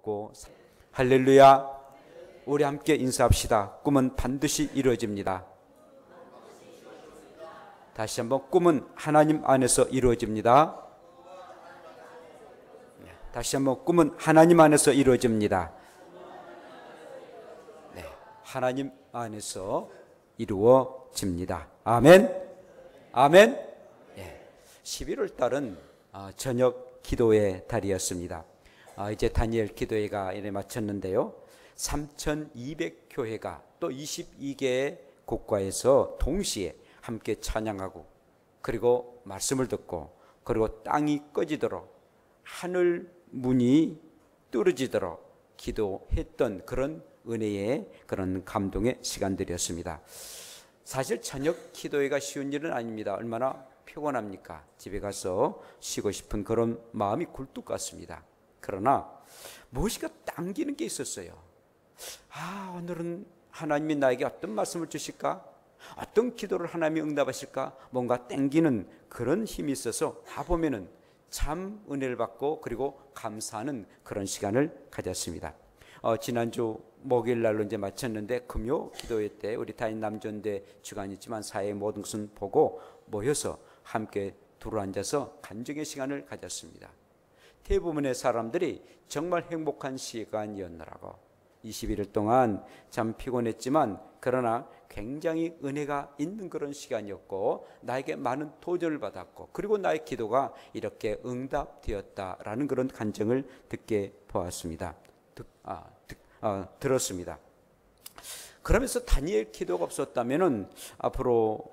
먹고 할렐루야. 우리 함께 인사합시다. 꿈은 반드시 이루어집니다. 다시 한번, 꿈은 하나님 안에서 이루어집니다. 다시 한번, 꿈은 하나님 안에서 이루어집니다. 네, 하나님 안에서 이루어집니다. 아멘. 아멘. 네, 11월 달은 저녁 기도의 달이었습니다. 이제 다니엘 기도회가 이래 마쳤는데요. 3,200교회가 또 22개의 국가에서 동시에 함께 찬양하고, 그리고 말씀을 듣고, 그리고 땅이 꺼지도록, 하늘 문이 뚫어지도록 기도했던 그런 은혜의, 그런 감동의 시간들이었습니다. 사실 저녁 기도회가 쉬운 일은 아닙니다. 얼마나 피곤합니까? 집에 가서 쉬고 싶은 그런 마음이 굴뚝 같습니다. 그러나 무엇인가 당기는 게 있었어요. 오늘은 하나님이 나에게 어떤 말씀을 주실까? 어떤 기도를 하나님이 응답하실까? 뭔가 땡기는 그런 힘이 있어서 가보면은 참 은혜를 받고, 그리고 감사하는 그런 시간을 가졌습니다. 지난주 목요일 날로 이제 마쳤는데, 금요 기도회 때 우리 다인 남전대 주간이지만 사회의 모든 것은 보고 모여서 함께 둘러앉아서 간증의 시간을 가졌습니다. 대부분의 사람들이 정말 행복한 시간이었느라고, 21일 동안 참 피곤했지만 그러나 굉장히 은혜가 있는 그런 시간이었고, 나에게 많은 도전을 받았고, 그리고 나의 기도가 이렇게 응답되었다라는 그런 간증을 듣게 보았습니다. 들었습니다. 그러면서 다니엘 기도가 없었다면은 앞으로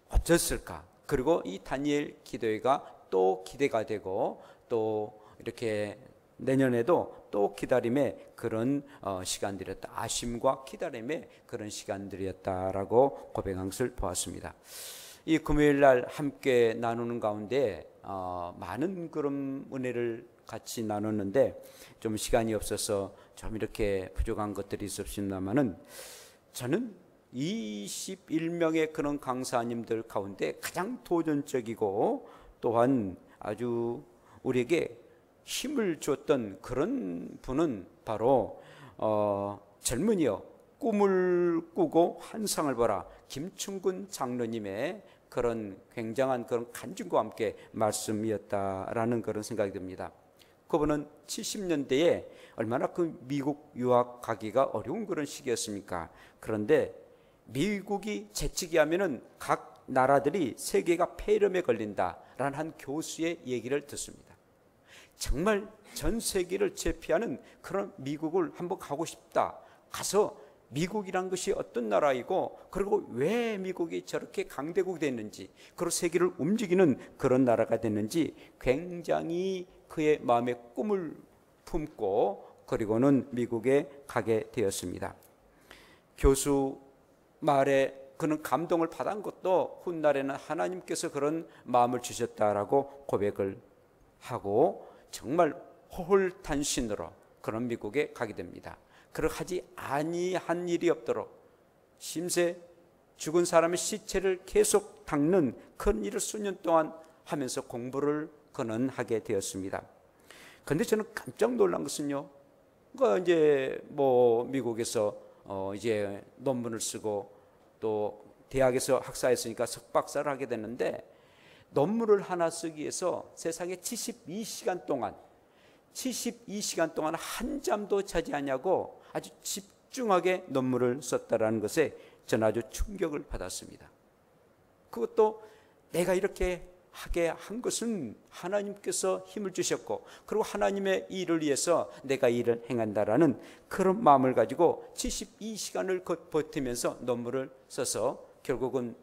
어땠을까? 그리고 이 다니엘 기도회가 또 기대가 되고, 또 이렇게 내년에도 또 기다림의 그런 시간들이었다. 아심과 기다림의 그런 시간들이었다라고 고백한 것을 보았습니다. 이 금요일 날 함께 나누는 가운데 많은 그런 은혜를 같이 나눴는데, 좀 시간이 없어서 좀 이렇게 부족한 것들이 있었습니다만은, 저는 21명의 그런 강사님들 가운데 가장 도전적이고 또한 아주 우리에게 힘을 줬던 그런 분은 바로 젊은이여 꿈을 꾸고 환상을 보라, 김충근 장로님의 그런 굉장한 그런 간증과 함께 말씀이었다라는 그런 생각이 듭니다. 그분은 70년대에 얼마나 그 미국 유학 가기가 어려운 그런 시기였습니까? 그런데 미국이 재치기 하면은 각 나라들이 세계가 폐렴에 걸린다라는 한 교수의 얘기를 듣습니다. 정말 전 세계를 제패하는 그런 미국을 한번 가고 싶다. 가서 미국이란 것이 어떤 나라이고, 그리고 왜 미국이 저렇게 강대국이 됐는지, 그리고 세계를 움직이는 그런 나라가 됐는지 굉장히 그의 마음에 꿈을 품고, 그리고는 미국에 가게 되었습니다. 교수 말에 그는 감동을 받은 것도 훗날에는 하나님께서 그런 마음을 주셨다라고 고백을 하고, 정말 호홀탄신으로 그런 미국에 가게 됩니다. 그렇게 하지 아니한 일이 없도록 심세 죽은 사람의 시체를 계속 닦는 그런 일을 수년 동안 하면서 공부를 그는 하게 되었습니다. 그런데 저는 깜짝 놀란 것은요, 이제 미국에서 이제 논문을 쓰고 또 대학에서 학사했으니까 석박사를 하게 됐는데, 논문을 하나 쓰기 위해서 세상에 72시간 동안 한 잠도 자지 않냐고 아주 집중하게 논문을 썼다라는 것에 저는 아주 충격을 받았습니다. 그것도 내가 이렇게 하게 한 것은 하나님께서 힘을 주셨고, 그리고 하나님의 일을 위해서 내가 일을 행한다라는 그런 마음을 가지고 72시간을 버티면서 논문을 써서 결국은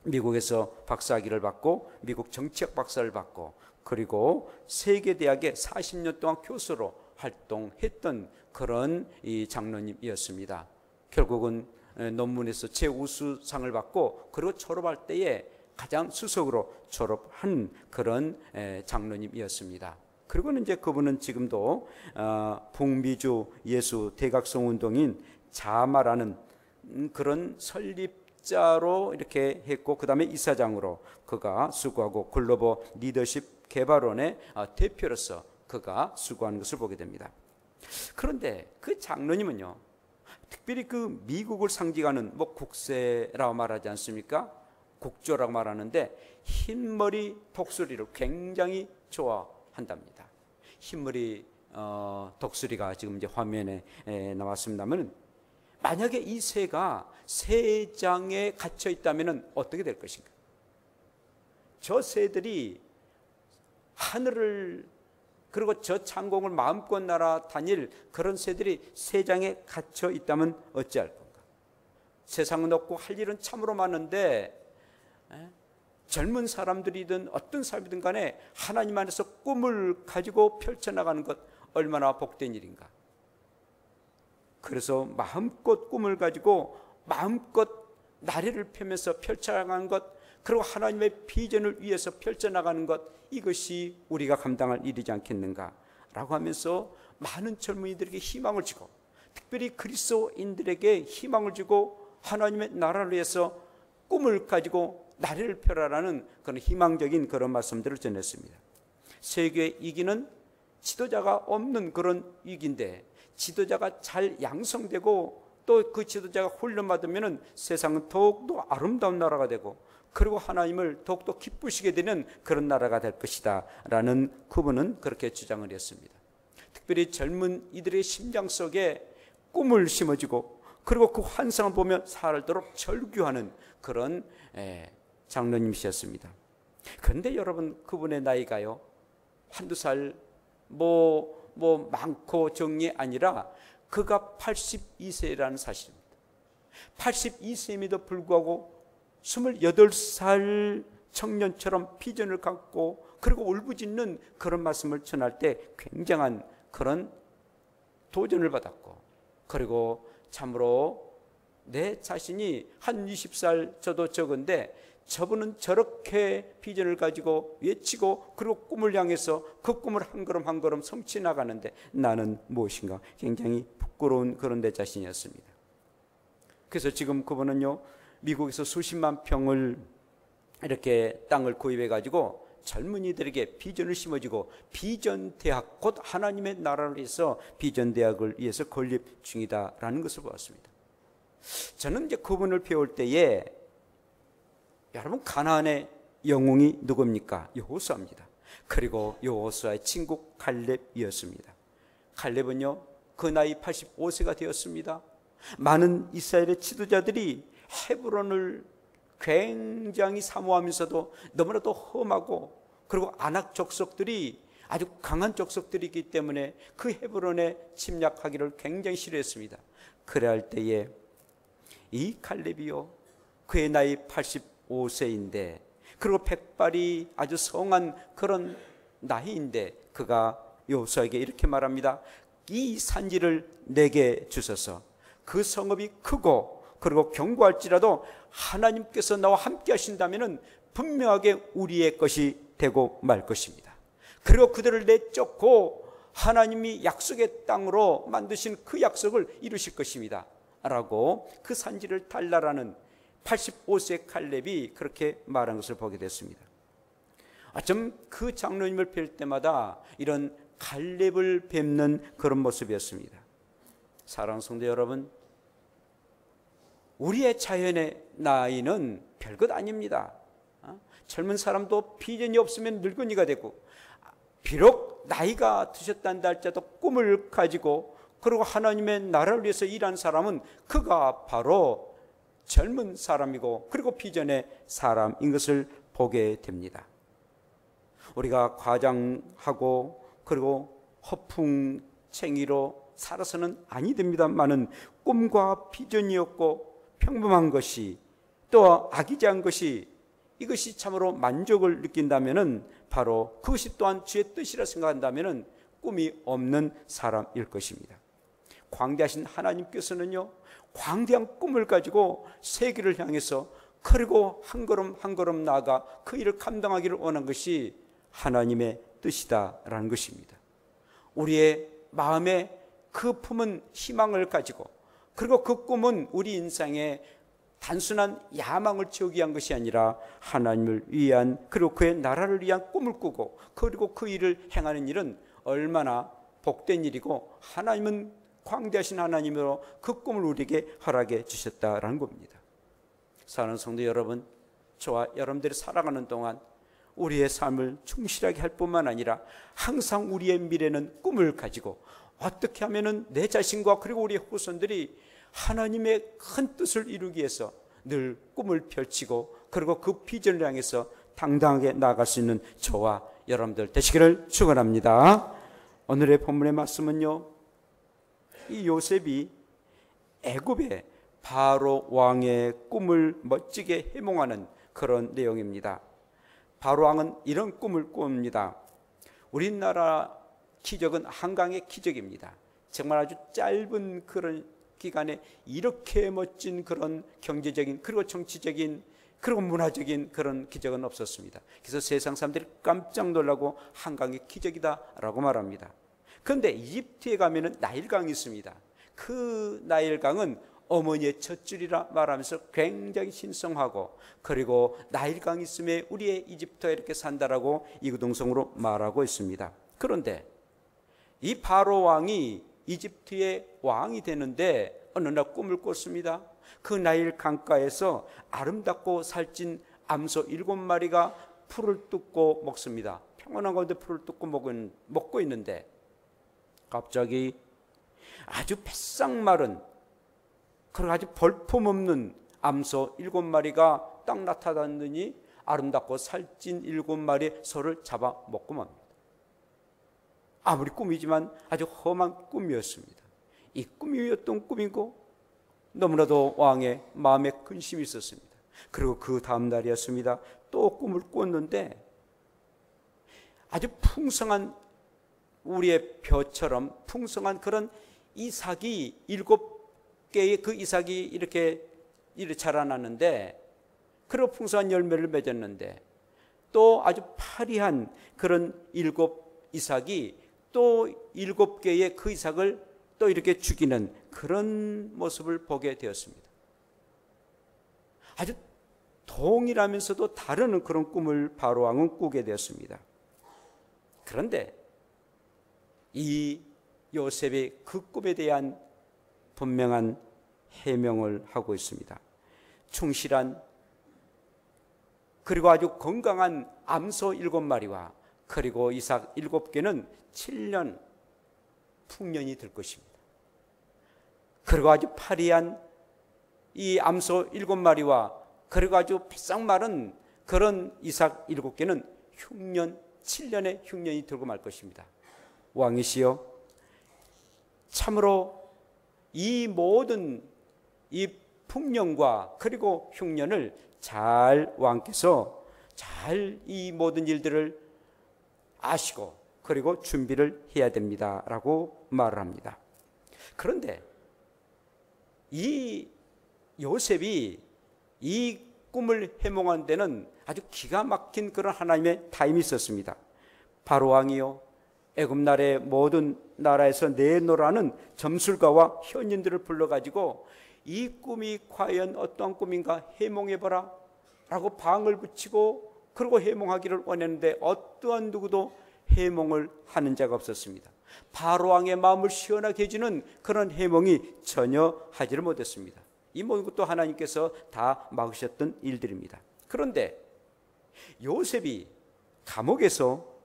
미국에서 박사학위를 받고, 미국 정치학 박사를 받고, 그리고 세계대학에 40년 동안 교수로 활동했던 그런 이 장로님이었습니다. 결국은 논문에서 최우수상을 받고, 그리고 졸업할 때에 가장 수석으로 졸업한 그런 장로님이었습니다. 그리고는 이제 그분은 지금도 북미주 예수 대각성 운동인 자마라는 그런 설립자로 이렇게 했고, 그 다음에 이사장으로 그가 수고하고, 글로벌 리더십 개발원의 대표로서 그가 수고하는 것을 보게 됩니다. 그런데 그 장로님은요, 특별히 그 미국을 상징하는 뭐 국세라고 말하지 않습니까? 국조라고 말하는데 흰머리 독수리를 굉장히 좋아한답니다. 흰머리 독수리가 지금 이제 화면에 나왔습니다만, 만약에 이 새가 새장에 갇혀 있다면 어떻게 될 것인가? 저 새들이 하늘을, 그리고 저 창공을 마음껏 날아다닐 그런 새들이 새장에 갇혀 있다면 어찌할 건가? 세상은 없고 할 일은 참으로 많은데, 젊은 사람들이든 어떤 사람이든 간에 하나님 안에서 꿈을 가지고 펼쳐나가는 것 얼마나 복된 일인가. 그래서 마음껏 꿈을 가지고 마음껏 나래를 펴면서 펼쳐나가는 것, 그리고 하나님의 비전을 위해서 펼쳐나가는 것, 이것이 우리가 감당할 일이지 않겠는가 라고 하면서 많은 젊은이들에게 희망을 주고, 특별히 그리스도인들에게 희망을 주고 하나님의 나라를 위해서 꿈을 가지고 나래를 펴라라는 그런 희망적인 그런 말씀들을 전했습니다. 세계의 위기는 지도자가 없는 그런 위기인데, 지도자가 잘 양성되고 또 그 지도자가 훈련받으면 세상은 더욱더 아름다운 나라가 되고, 그리고 하나님을 더욱더 기쁘시게 되는 그런 나라가 될 것이다 라는 그분은 그렇게 주장을 했습니다. 특별히 젊은 이들의 심장 속에 꿈을 심어주고, 그리고 그 환상을 보며 살도록 절규하는 그런 장로님이셨습니다. 그런데 여러분, 그분의 나이가요, 한두 살 뭐 많고 적이 아니라 그가 82세라는 사실입니다. 82세임에도 불구하고 28살 청년처럼 비전을 갖고, 그리고 울부짖는 그런 말씀을 전할 때 굉장한 그런 도전을 받았고, 그리고 참으로 내 자신이 한 20살 저도 적은데 저분은 저렇게 비전을 가지고 외치고, 그리고 꿈을 향해서 그 꿈을 한 걸음 한 걸음 성취해 나가는데 나는 무엇인가 굉장히 부끄러운 그런 내 자신이었습니다. 그래서 지금 그분은요, 미국에서 수십만 평을 이렇게 땅을 구입해 가지고 젊은이들에게 비전을 심어주고, 비전 대학, 곧 하나님의 나라를 위해서 비전 대학을 위해서 건립 중이다라는 것을 보았습니다. 저는 이제 그분을 배울 때에, 여러분, 가나안의 영웅이 누굽니까? 여호수아입니다. 그리고 여호수아의 친구 갈렙이었습니다. 갈렙은요, 그 나이 85세가 되었습니다. 많은 이스라엘의 지도자들이 헤브론을 굉장히 사모하면서도 너무나도 험하고, 그리고 아낙 족속들이 아주 강한 족속들이기 때문에 그 헤브론에 침략하기를 굉장히 싫어했습니다. 그래 할 때에 이 갈렙이요, 그의 나이 85세인데, 그리고 백발이 아주 성한 그런 나이인데, 그가 여호수아에게 이렇게 말합니다. 이 산지를 내게 주소서. 그 성읍이 크고 그리고 견고할지라도 하나님께서 나와 함께 하신다면 분명하게 우리의 것이 되고 말 것입니다. 그리고 그들을 내쫓고 하나님이 약속의 땅으로 만드신 그 약속을 이루실 것입니다 라고 그 산지를 달라라는 85세 칼렙이 그렇게 말한 것을 보게 됐습니다. 좀 그 장로님을 뵐 때마다 이런 칼렙을 뵙는 그런 모습이었습니다. 사랑하는 성도 여러분, 우리의 자연의 나이는 별것 아닙니다. 젊은 사람도 비전이 없으면 늙은이가 되고, 비록 나이가 드셨단다 할지라도 꿈을 가지고, 그리고 하나님의 나라를 위해서 일하는 사람은 그가 바로 젊은 사람이고, 그리고 비전의 사람인 것을 보게 됩니다. 우리가 과장하고 그리고 허풍챙이로 살아서는 아니 됩니다만은, 꿈과 비전이었고 평범한 것이, 또 아기자한 것이, 이것이 참으로 만족을 느낀다면은 바로 그것이 또한 주의 뜻이라 생각한다면은 꿈이 없는 사람일 것입니다. 광대하신 하나님께서는요, 광대한 꿈을 가지고 세계를 향해서, 그리고 한 걸음 한 걸음 나아가 그 일을 감당하기를 원한 것이 하나님의 뜻이다라는 것입니다. 우리의 마음에 그 품은 희망을 가지고, 그리고 그 꿈은 우리 인생에 단순한 야망을 채우기 위한 것이 아니라 하나님을 위한, 그리고 그의 나라를 위한 꿈을 꾸고, 그리고 그 일을 행하는 일은 얼마나 복된 일이고 하나님은 광대하신 하나님으로 그 꿈을 우리에게 허락해 주셨다라는 겁니다. 사랑하는 성도 여러분, 저와 여러분들이 살아가는 동안 우리의 삶을 충실하게 할 뿐만 아니라 항상 우리의 미래는 꿈을 가지고 어떻게 하면은 내 자신과 그리고 우리의 후손들이 하나님의 큰 뜻을 이루기 위해서 늘 꿈을 펼치고 그리고 그 비전을 향해서 당당하게 나아갈 수 있는 저와 여러분들 되시기를 축원합니다. 오늘의 본문의 말씀은요, 이 요셉이 애굽의 바로 왕의 꿈을 멋지게 해몽하는 그런 내용입니다. 바로 왕은 이런 꿈을 꿉니다. 우리나라 기적은 한강의 기적입니다. 정말 아주 짧은 그런 기간에 이렇게 멋진 그런 경제적인 그리고 정치적인 그리고 문화적인 그런 기적은 없었습니다. 그래서 세상 사람들이 깜짝 놀라고 한강의 기적이다라고 말합니다. 그런데 이집트에 가면은 나일강이 있습니다. 그 나일강은 어머니의 젖줄이라 말하면서 굉장히 신성하고 그리고 나일강이 있음에 우리의 이집트가 이렇게 산다라고 이구동성으로 말하고 있습니다. 그런데 이 바로 왕이 이집트의 왕이 되는데 어느 날 꿈을 꿨습니다. 그 나일 강가에서 아름답고 살찐 암소 7마리가 풀을 뜯고 먹습니다. 평온한 가운데 풀을 뜯고 먹고 있는데 갑자기 아주 뱃싹 마른 그리고 아주 볼품없는 암소 7마리가 딱 나타났느니 아름답고 살찐 7마리의 소를 잡아먹고 맙니다. 아무리 꿈이지만 아주 험한 꿈이었습니다. 이 꿈이었던 꿈이고 너무나도 왕의 마음에 근심이 있었습니다. 그리고 그 다음 날이었습니다. 또 꿈을 꿨는데 아주 풍성한 우리의 벼처럼 풍성한 그런 이삭이 7개의 그 이삭이 이렇게 자라나는데 그리고 풍성한 열매를 맺었는데 또 아주 파리한 그런 7 이삭이 또 7개의 그 이삭을 또 이렇게 죽이는 그런 모습을 보게 되었습니다. 아주 동일하면서도 다른 그런 꿈을 바로 왕은 꾸게 되었습니다. 그런데 이 요셉이 그 꿈에 대한 분명한 해명을 하고 있습니다. 충실한 그리고 아주 건강한 암소 7마리와 그리고 이삭 7개는 7년 풍년이 될 것입니다. 그리고 아주 파리한 이 암소 7마리와 그리고 아주 뱃싹 마른 그런 이삭 7개는 흉년 7년의 흉년이 들고 말 것입니다. 왕이시여, 참으로 이 모든 이 풍년과 그리고 흉년을 잘 왕께서 잘 이 모든 일들을 아시고 그리고 준비를 해야 됩니다 라고 말을 합니다. 그런데 이 요셉이 이 꿈을 해몽한 데는 아주 기가 막힌 그런 하나님의 타임이 있었습니다. 바로 왕이요, 애굽 나라의 모든 나라에서 내노라는 점술가와 현인들을 불러가지고 이 꿈이 과연 어떠한 꿈인가 해몽해봐라 라고 방을 붙이고 그리고 해몽하기를 원했는데 어떠한 누구도 해몽을 하는 자가 없었습니다. 바로 왕의 마음을 시원하게 해주는 그런 해몽이 전혀 하지를 못했습니다. 이 모든 것도 하나님께서 다 막으셨던 일들입니다. 그런데 요셉이 감옥에서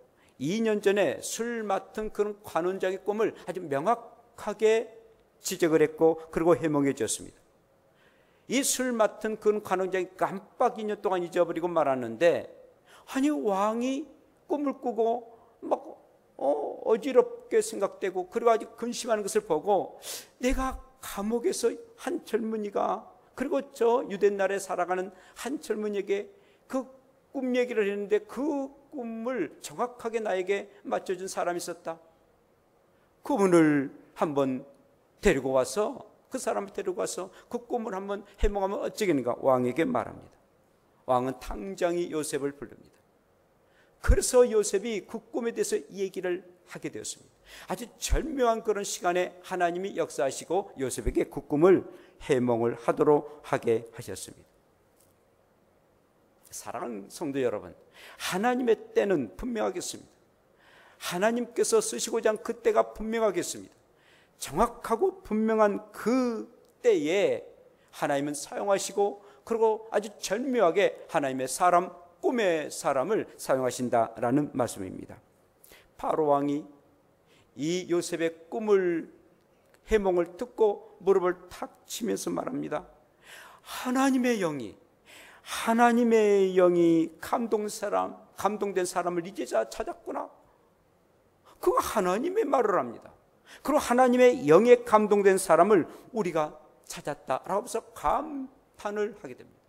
2년 전에 술 맡은 그런 관원장의 꿈을 아주 명확하게 지적을 했고 그리고 해몽해 주었습니다. 이 술 맡은 그런 관원장이 깜빡 2년 동안 잊어버리고 말았는데 아니 왕이 꿈을 꾸고 막 어지럽게 생각되고 그리고 아주 근심하는 것을 보고 내가 감옥에서 한 젊은이가 그리고 저 유대나라에 살아가는 한 젊은이에게 그 꿈 얘기를 했는데 그 꿈을 정확하게 나에게 맞춰준 사람이 있었다. 그분을 한번 데리고 와서 그 사람을 데리고 와서 그 꿈을 한번 해몽하면 어쩌겠는가 왕에게 말합니다. 왕은 당장이 요셉을 부릅니다. 그래서 요셉이 그 꿈에 대해서 얘기를 하게 되었습니다. 아주 절묘한 그런 시간에 하나님이 역사하시고 요셉에게 그 꿈을 해몽을 하도록 하게 하셨습니다. 사랑하는 성도 여러분, 하나님의 때는 분명하겠습니다. 하나님께서 쓰시고자 한 그때가 분명하겠습니다. 정확하고 분명한 그 때에 하나님은 사용하시고, 그리고 아주 절묘하게 하나님의 사람, 꿈의 사람을 사용하신다라는 말씀입니다. 바로 왕이 이 요셉의 꿈을, 해몽을 듣고 무릎을 탁 치면서 말합니다. 하나님의 영이 감동된 사람을 이제야 찾았구나. 그거 하나님의 말을 합니다. 그리고 하나님의 영에 감동된 사람을 우리가 찾았다라고 해서 감탄을 하게 됩니다.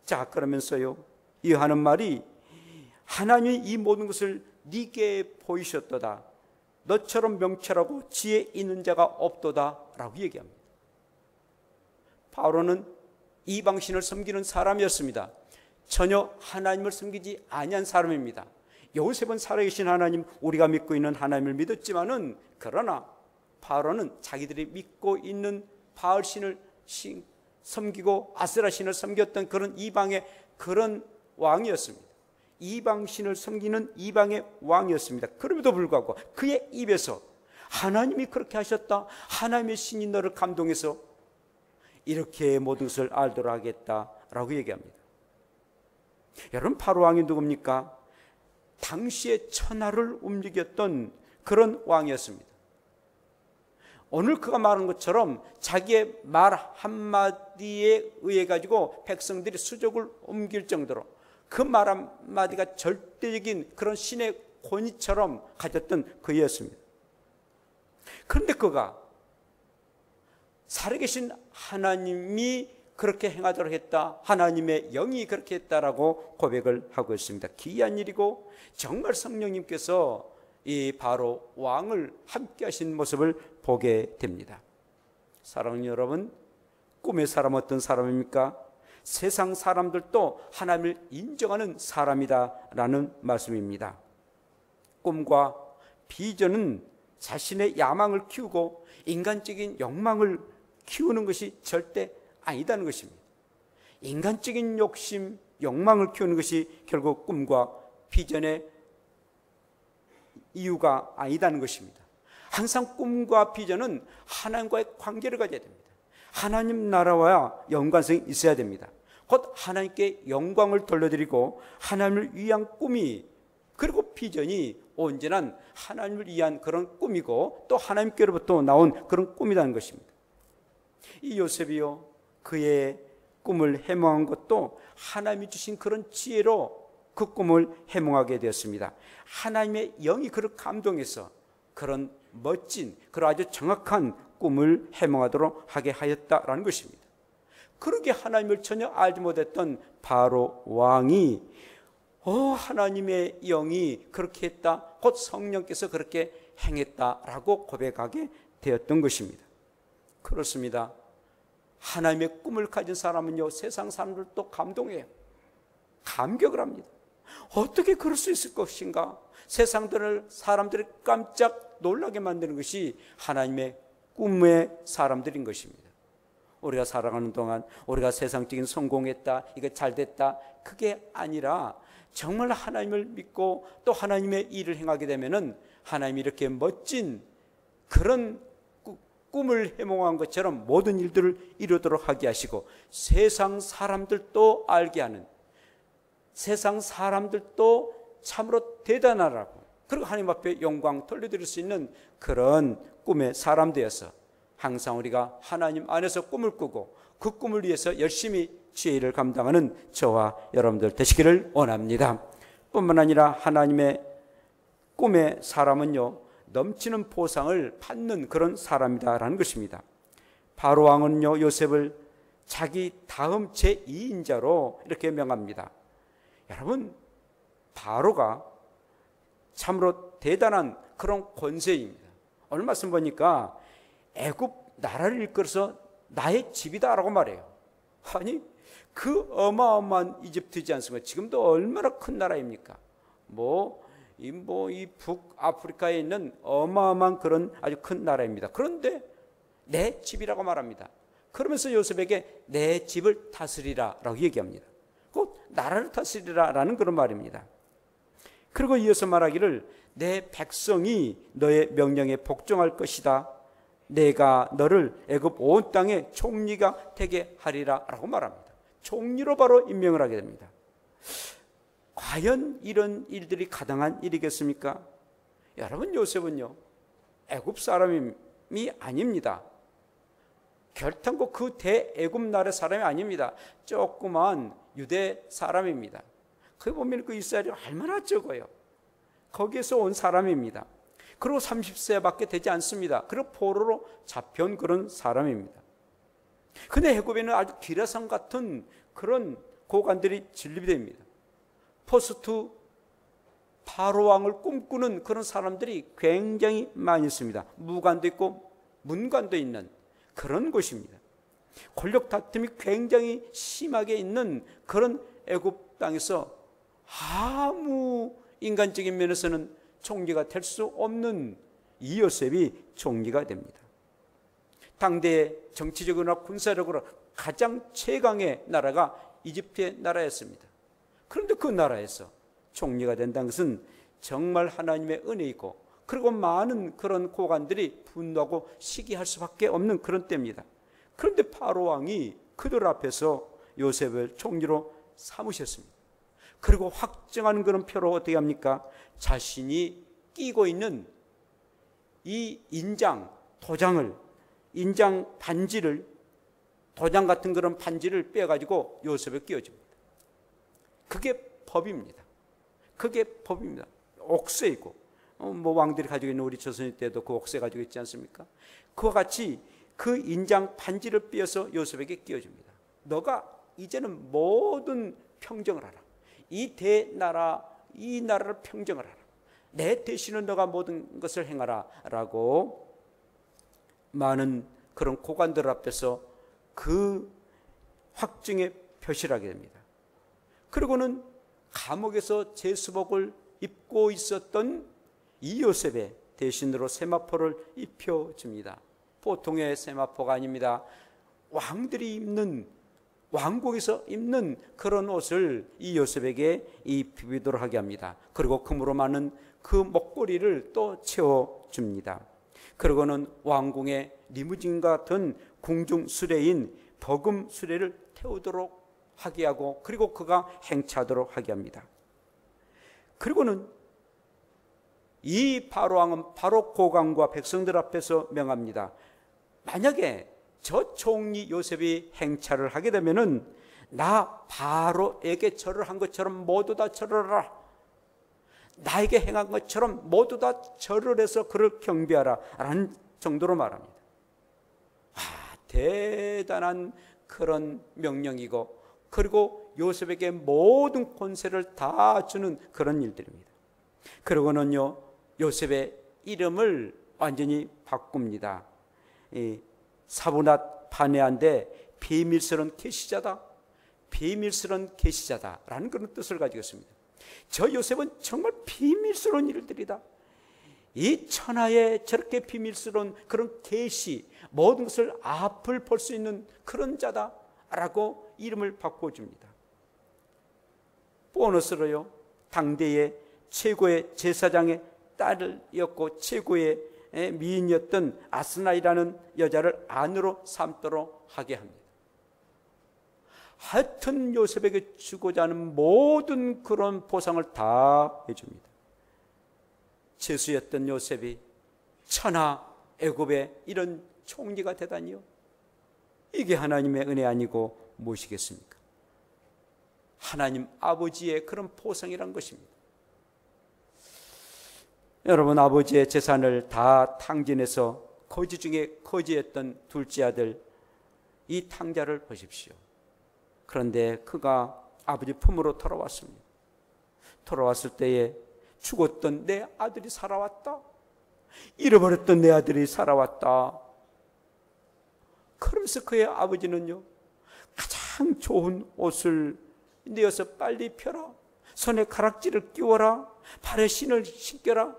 자, 그러면서요, 이 하는 말이 하나님이 이 모든 것을 네게 보이셨도다. 너처럼 명철하고 지혜 있는 자가 없도다 라고 얘기합니다. 바로는 이방신을 섬기는 사람이었습니다. 전혀 하나님을 섬기지 아니한 사람입니다. 요셉은 살아계신 하나님, 우리가 믿고 있는 하나님을 믿었지만은, 그러나 바로는 자기들이 믿고 있는 바알신을 섬기고 아세라신을 섬겼던 그런 이방의 그런 왕이었습니다. 이방신을 섬기는 이방의 왕이었습니다. 그럼에도 불구하고 그의 입에서 하나님이 그렇게 하셨다, 하나님의 신이 너를 감동해서 이렇게 모든 것을 알도록 하겠다라고 얘기합니다. 여러분, 바로 왕이 누굽니까? 당시의 천하를 움직였던 그런 왕이었습니다. 오늘 그가 말한 것처럼 자기의 말 한마디에 의해 가지고 백성들이 수족을 옮길 정도로 그 말 한마디가 절대적인 그런 신의 권위처럼 가졌던 그이었습니다. 그런데 그가 살아계신 하나님이 그렇게 행하도록 했다, 하나님의 영이 그렇게 했다라고 고백을 하고 있습니다. 기이한 일이고, 정말 성령님께서 이 바로 왕을 함께 하신 모습을 보게 됩니다. 사랑하는 여러분, 꿈의 사람 어떤 사람입니까? 세상 사람들도 하나님을 인정하는 사람이다라는 말씀입니다. 꿈과 비전은 자신의 야망을 키우고 인간적인 욕망을 키우는 것이 절대 아니다는 것입니다. 인간적인 욕심, 욕망을 키우는 것이 결국 꿈과 비전의 이유가 아니다는 것입니다. 항상 꿈과 비전은 하나님과의 관계를 가져야 됩니다. 하나님 나라와 연관성이 있어야 됩니다. 곧 하나님께 영광을 돌려드리고 하나님을 위한 꿈이, 그리고 비전이 언제나 하나님을 위한 그런 꿈이고 또 하나님께로부터 나온 그런 꿈이라는 것입니다. 이 요셉이요, 그의 꿈을 해몽한 것도 하나님이 주신 그런 지혜로 그 꿈을 해몽하게 되었습니다. 하나님의 영이 그를 감동해서 그런 멋진, 그런 아주 정확한 꿈을 해몽하도록 하게 하였다라는 것입니다. 그렇게 하나님을 전혀 알지 못했던 바로 왕이 하나님의 영이 그렇게 했다, 곧 성령께서 그렇게 행했다라고 고백하게 되었던 것입니다. 그렇습니다. 하나님의 꿈을 가진 사람은요, 세상 사람들도 감동해요. 감격을 합니다. 어떻게 그럴 수 있을 것인가? 세상들을, 사람들을 깜짝 놀라게 만드는 것이 하나님의 꿈의 사람들인 것입니다. 우리가 살아가는 동안 우리가 세상적인 성공했다, 이거 잘됐다, 그게 아니라 정말 하나님을 믿고 또 하나님의 일을 행하게 되면은 하나님이 이렇게 멋진 그런 꿈을 해몽한 것처럼 모든 일들을 이루도록 하게 하시고 세상 사람들도 알게 하는, 세상 사람들도 참으로 대단하라고, 그리고 하나님 앞에 영광 돌려드릴 수 있는 그런 꿈의 사람 되어서 항상 우리가 하나님 안에서 꿈을 꾸고 그 꿈을 위해서 열심히 지혜를 감당하는 저와 여러분들 되시기를 원합니다. 뿐만 아니라 하나님의 꿈의 사람은요, 넘치는 보상을 받는 그런 사람이다라는 것입니다. 바로 왕은요, 요셉을 자기 다음 제2인자로 이렇게 명합니다. 여러분, 바로가 참으로 대단한 그런 권세입니다. 오늘 말씀 보니까 애굽 나라를 이끌어서 나의 집이다라고 말해요. 아니, 그 어마어마한 이집트지 않습니까? 지금도 얼마나 큰 나라입니까? 이 북아프리카에 있는 어마어마한 그런 아주 큰 나라입니다. 그런데 내 집이라고 말합니다. 그러면서 요셉에게 내 집을 다스리라 라고 얘기합니다. 곧 나라를 다스리라 라는 그런 말입니다. 그리고 이어서 말하기를 내 백성이 너의 명령에 복종할 것이다. 내가 너를 애굽 온 땅의 총리가 되게 하리라 라고 말합니다. 총리로 바로 임명을 하게 됩니다. 과연 이런 일들이 가능한 일이겠습니까? 여러분, 요셉은요, 애굽 사람이 아닙니다. 결탄코 그 대애굽 나라의 사람이 아닙니다. 조그만 유대 사람입니다. 거기 보면 그 이스라엘이 얼마나 적어요. 거기에서 온 사람입니다. 그리고 30세밖에 되지 않습니다. 그리고 포로로 잡혀온 그런 사람입니다. 근데 애굽에는 아주 기라성 같은 그런 고관들이 진립이 됩니다. 포스트 바로 왕을 꿈꾸는 그런 사람들이 굉장히 많이 있습니다. 무관도 있고 문관도 있는 그런 곳입니다. 권력 다툼이 굉장히 심하게 있는 그런 애굽 땅에서 아무 인간적인 면에서는 총리가 될 수 없는 이 요셉이 총리가 됩니다. 당대의 정치적으로나 군사력으로 가장 최강의 나라가 이집트의 나라였습니다. 그런데 그 나라에서 총리가 된다는 것은 정말 하나님의 은혜이고, 그리고 많은 그런 고관들이 분노하고 시기할 수밖에 없는 그런 때입니다. 그런데 바로 왕이 그들 앞에서 요셉을 총리로 삼으셨습니다. 그리고 확정하는 그런 표로 어떻게 합니까? 자신이 끼고 있는 이 인장, 도장을, 인장 반지를, 도장 같은 그런 반지를 빼가지고 요셉에 끼워줍니다. 그게 법입니다. 그게 법입니다. 옥새이고, 뭐 왕들이 가지고 있는 우리 조선 때도 그 옥새 가지고 있지 않습니까? 그와 같이 그 인장 반지를 빼어서 요셉에게 끼워줍니다. 너가 이제는 모든 평정을 하라. 이 대나라, 이 나라를 평정을 하라. 내 대신은 너가 모든 것을 행하라 라고 많은 그런 고관들 앞에서 그 확증의 표시를 하게 됩니다. 그리고는 감옥에서 제수복을 입고 있었던 이 요셉의 대신으로 세마포를 입혀줍니다. 보통의 세마포가 아닙니다. 왕들이 입는, 왕국에서 입는 그런 옷을 이 요셉에게 입히도록 하게 합니다. 그리고 금으로 많은 그 목걸이를 또 채워줍니다. 그리고는 왕궁의 리무진 같은 궁중 수레인 버금 수레를 태우도록 하게 하고, 그리고 그가 행차하도록 하게 합니다. 그리고는 이 바로 왕은 바로 고관과 백성들 앞에서 명합니다. 만약에 저 총리 요셉이 행차를 하게 되면은 나 바로에게 절을 한 것처럼 모두 다 절을 하라. 나에게 행한 것처럼 모두 다 절을 해서 그를 경배하라 라는 정도로 말합니다. 대단한 그런 명령이고, 그리고 요셉에게 모든 권세를 다 주는 그런 일들입니다. 그리고는요, 요셉의 이름을 완전히 바꿉니다. 사브낫 파네아인데 비밀스러운 계시자다, 비밀스러운 계시자다라는 그런 뜻을 가지고 있습니다. 저 요셉은 정말 비밀스러운 일들이다. 이 천하에 저렇게 비밀스러운 그런 계시, 모든 것을 앞을 볼 수 있는 그런 자다라고 이름을 바꿔줍니다. 보너스로요, 당대의 최고의 제사장의 딸이었고 최고의 미인이었던 아스나이라는 여자를 아내로 삼도록 하게 합니다. 하여튼 요셉에게 주고자 하는 모든 그런 보상을 다 해줍니다. 죄수였던 요셉이 천하 애굽의 이런 총리가 되다니요. 이게 하나님의 은혜 아니고 무엇이겠습니까? 하나님 아버지의 그런 보상이란 것입니다. 여러분, 아버지의 재산을 다 탕진해서 거지 중에 거지였던 둘째 아들 이 탕자를 보십시오. 그런데 그가 아버지 품으로 돌아왔습니다. 돌아왔을 때에 죽었던 내 아들이 살아왔다. 잃어버렸던 내 아들이 살아왔다. 그러면서 그의 아버지는요, 가장 좋은 옷을 내어서 빨리 펴라. 손에 가락지를 끼워라. 발에 신을 신겨라.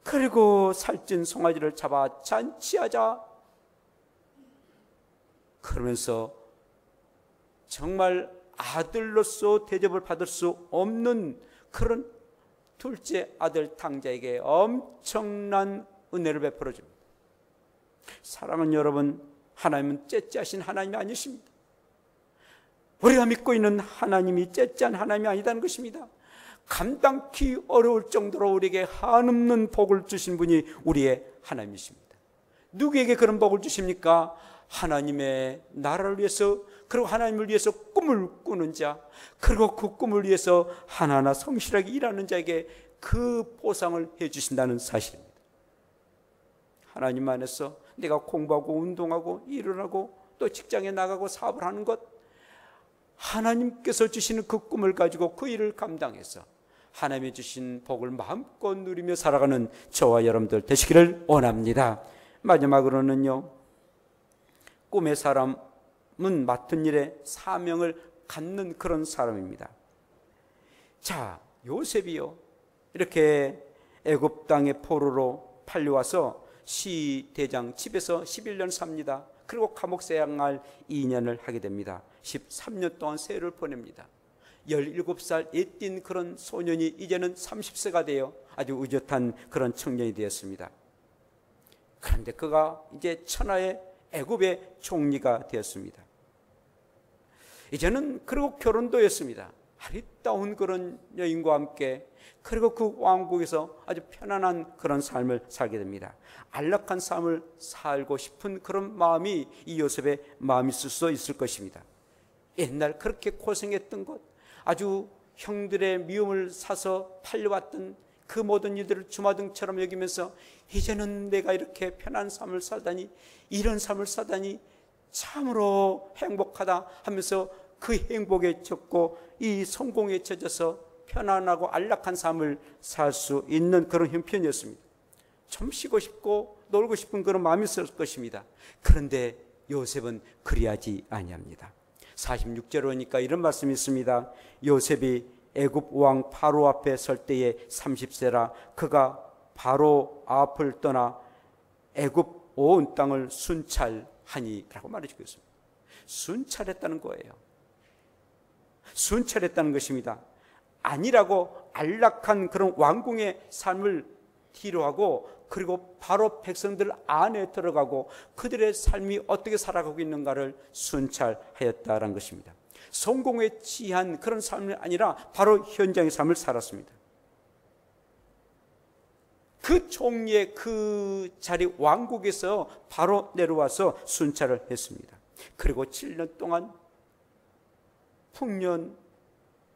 그리고 살찐 송아지를 잡아 잔치하자. 그러면서 정말 아들로서 대접을 받을 수 없는 그런 둘째 아들 탕자에게 엄청난 은혜를 베풀어 줍니다. 사랑하는 여러분, 하나님은 째째하신 하나님이 아니십니다. 우리가 믿고 있는 하나님이 째째한 하나님이 아니다는 것입니다. 감당기 어려울 정도로 우리에게 한없는 복을 주신 분이 우리의 하나님이십니다. 누구에게 그런 복을 주십니까? 하나님의 나라를 위해서, 그리고 하나님을 위해서 꿈을 꾸는 자, 그리고 그 꿈을 위해서 하나하나 성실하게 일하는 자에게 그 보상을 해주신다는 사실입니다. 하나님 안에서 내가 공부하고 운동하고 일을 하고 또 직장에 나가고 사업을 하는 것, 하나님께서 주시는 그 꿈을 가지고 그 일을 감당해서 하나님이 주신 복을 마음껏 누리며 살아가는 저와 여러분들 되시기를 원합니다. 마지막으로는요, 꿈의 사람은 맡은 일에 사명을 갖는 그런 사람입니다. 자, 요셉이요, 이렇게 애굽 땅의 포로로 팔려와서 시대장 집에서 11년 삽니다. 그리고 감옥 생활 2년을 하게 됩니다. 13년 동안 세월을 보냅니다. 17살 애띤 그런 소년이 이제는 30세가 되어 아주 의젓한 그런 청년이 되었습니다. 그런데 그가 이제 천하의 애굽의 총리가 되었습니다. 이제는 그리고 결혼도 했습니다. 아리따운 그런 여인과 함께, 그리고 그 왕국에서 아주 편안한 그런 삶을 살게 됩니다. 안락한 삶을 살고 싶은 그런 마음이 이 요셉의 마음이 있을 수 있을 것입니다. 옛날 그렇게 고생했던 것, 아주 형들의 미움을 사서 팔려왔던 그 모든 일들을 주마등처럼 여기면서 이제는 내가 이렇게 편한 삶을 살다니, 이런 삶을 살다니 참으로 행복하다 하면서 그 행복에 젖고 이 성공에 젖어서 편안하고 안락한 삶을 살 수 있는 그런 형편이었습니다. 좀 쉬고 싶고 놀고 싶은 그런 마음이 있을 것입니다. 그런데 요셉은 그리하지 아니합니다. 46절에 오니까 이런 말씀이 있습니다. 요셉이 애굽 왕 바로 앞에 설 때에 30세라 그가 바로 앞을 떠나 애굽 온 땅을 순찰하니 라고 말해주고 있습니다. 순찰했다는 거예요. 순찰했다는 것입니다. 아니라고 안락한 그런 왕궁의 삶을 뒤로하고, 그리고 바로 백성들 안에 들어가고 그들의 삶이 어떻게 살아가고 있는가를 순찰하였다는 것입니다. 성공에 취한 그런 삶이 아니라 바로 현장의 삶을 살았습니다. 그 총리의 그 자리 왕국에서 바로 내려와서 순찰을 했습니다. 그리고 7년 동안 풍년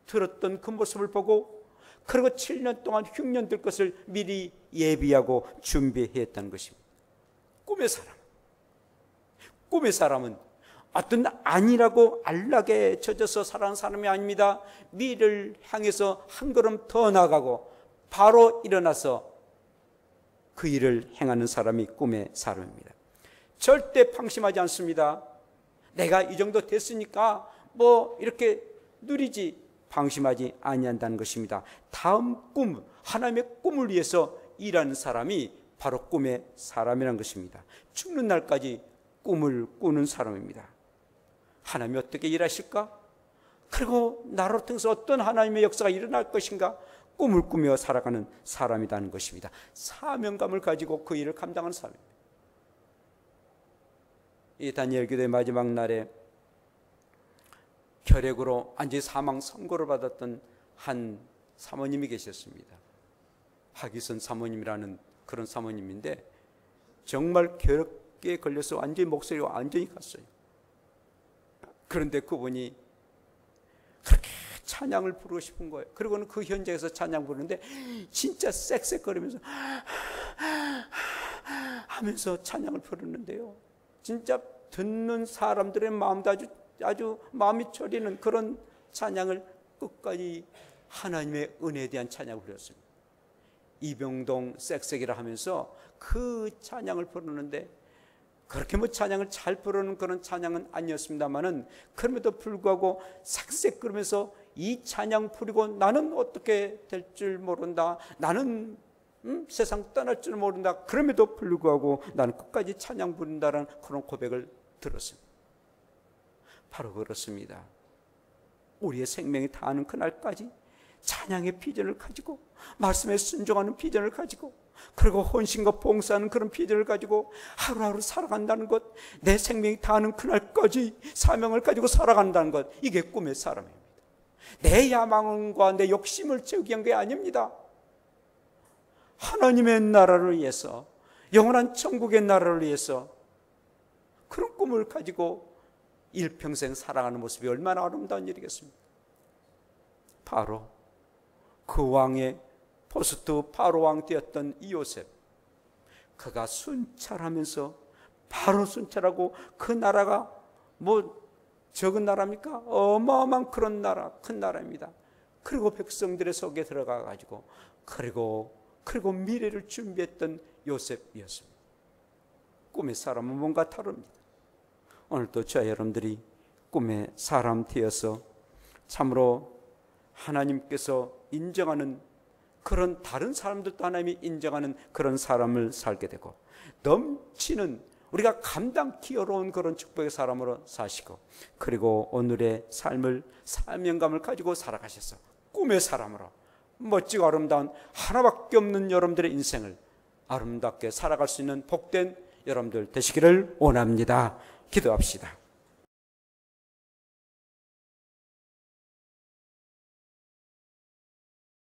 들었던 그 모습을 보고, 그리고 7년 동안 흉년 들 것을 미리 예비하고 준비했다는 것입니다. 꿈의 사람은 어떤 안일하고 안락에 젖어서 살아가는 사람이 아닙니다. 미래를 향해서 한 걸음 더 나아가고 바로 일어나서 그 일을 행하는 사람이 꿈의 사람입니다. 절대 방심하지 않습니다. 내가 이 정도 됐으니까 뭐 이렇게 누리지, 방심하지 아니한다는 것입니다. 다음 꿈, 하나님의 꿈을 위해서 일하는 사람이 바로 꿈의 사람이라는 것입니다. 죽는 날까지 꿈을 꾸는 사람입니다. 하나님이 어떻게 일하실까? 그리고 나를 통해서 어떤 하나님의 역사가 일어날 것인가? 꿈을 꾸며 살아가는 사람이라는 것입니다. 사명감을 가지고 그 일을 감당하는 사람입니다. 이 다니엘 기도의 마지막 날에 결핵으로 완전히 사망 선고를 받았던 한 사모님이 계셨습니다. 하기선 사모님이라는 그런 사모님인데 정말 결핵에 걸려서 완전히 목소리가 완전히 갔어요. 그런데 그분이 그렇게 찬양을 부르고 싶은 거예요. 그리고는 그 현장에서 찬양 부르는데 진짜 쌕쌕거리면서 하면서 찬양을 부르는데요, 진짜 듣는 사람들의 마음도 아주 마음이 저리는 그런 찬양을 끝까지 하나님의 은혜에 대한 찬양을 부르었습니다. 이병동 쌕쌕이라 하면서 그 찬양을 부르는데, 그렇게 뭐 찬양을 잘 부르는 그런 찬양은 아니었습니다만은 그럼에도 불구하고 쌕쌕거리면서 이 찬양 부르고 나는 어떻게 될 줄 모른다, 나는 세상 떠날 줄 모른다, 그럼에도 불구하고 나는 끝까지 찬양 부른다는 그런 고백을 들었습니다. 바로 그렇습니다. 우리의 생명이 다하는 그날까지 찬양의 비전을 가지고, 말씀에 순종하는 비전을 가지고, 그리고 헌신과 봉사하는 그런 비전을 가지고 하루하루 살아간다는 것, 내 생명이 다하는 그날까지 사명을 가지고 살아간다는 것, 이게 꿈의 사람입니다. 내 야망과 내 욕심을 채우기 위한 게 아닙니다. 하나님의 나라를 위해서, 영원한 천국의 나라를 위해서 그런 꿈을 가지고 일평생 살아가는 모습이 얼마나 아름다운 일이겠습니까? 바로 그 왕의 포스트 바로 왕 되었던 이 요셉, 그가 순찰하면서, 바로 순찰하고, 그 나라가 뭐 적은 나라입니까? 어마어마한 그런 나라, 큰 나라입니다. 그리고 백성들의 속에 들어가 가지고 그리고 미래를 준비했던 요셉이었습니다. 꿈의 사람은 뭔가 다릅니다. 오늘도 저와 여러분들이 꿈의 사람 되어서 참으로 하나님께서 인정하는 그런, 다른 사람들도 하나님이 인정하는 그런 사람을 살게 되고, 넘치는, 우리가 감당기 어려운 그런 축복의 사람으로 사시고, 그리고 오늘의 삶을, 사명감을 가지고 살아가셔서 꿈의 사람으로 멋지고 아름다운, 하나밖에 없는 여러분들의 인생을 아름답게 살아갈 수 있는 복된 여러분들 되시기를 원합니다. 기도합시다.